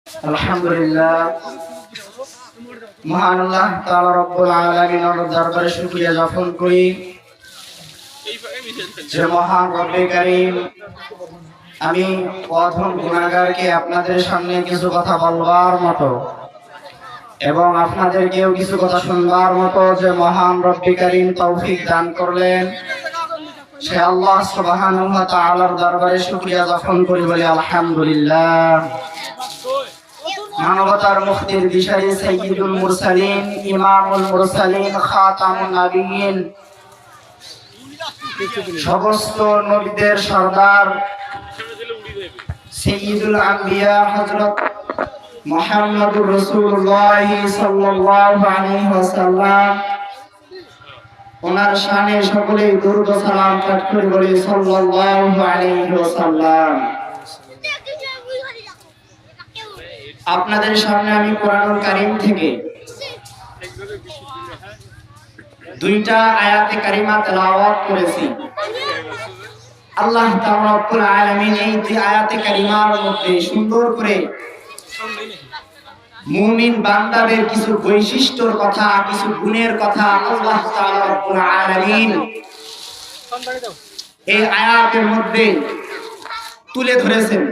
আলহামদুলিল্লাহ, মহান আল্লাহ তাআলা রব্বুল আলামিনের দরবারে শুকরিয়া জ্ঞাপন করি যে মহান রব্বে কারীম আমি প্রথম গুনাহগারকে আপনাদের সামনে কিছু কথা বলবার মতো এবং আপনাদেরকেও কিছু কথা শুনবার মতো যে মহান রব্বে কারীম তৌফিক দান করলেন, সে আল্লাহ সুবহানাহু ওয়া তাআলার দরবারে শুকরিয়া জ্ঞাপন করি বলি আলহামদুলিল্লাহ। মানবতার মুক্তির দিশারি সাইয়্যিদুল মুরসালিন, ইমামুল মুরসালিন, খাতামুন নবিয়্যিন, সমস্ত নবীদের সরদার সাইয়্যিদুল আম্বিয়া হযরত মুহাম্মদুর রাসূলুল্লাহ সাল্লাল্লাহু আলাইহি ওয়াসাল্লাম, ওনার শানে সকলেই দরুদ ও সালাম পাঠ করে বলি সাল্লাল্লাহু আলাইহি ওয়াসাল্লাম। আপনাদের সামনে আমি কোরআনুল কারীম থেকে দুইটা আয়াতে কারিমা তেলাওয়াত করেছি। আল্লাহ তাআলা রব্বুল আলামিন এই দুই আয়াতে কারিমার মধ্যে সুন্দর করে মুমিন বান্দাদের কিছু বৈশিষ্ট্যর কথা, কিছু গুণের কথা আল্লাহ তাআলা রব্বুল আলামিন এই আয়াতের মধ্যে তুলে ধরেছেন।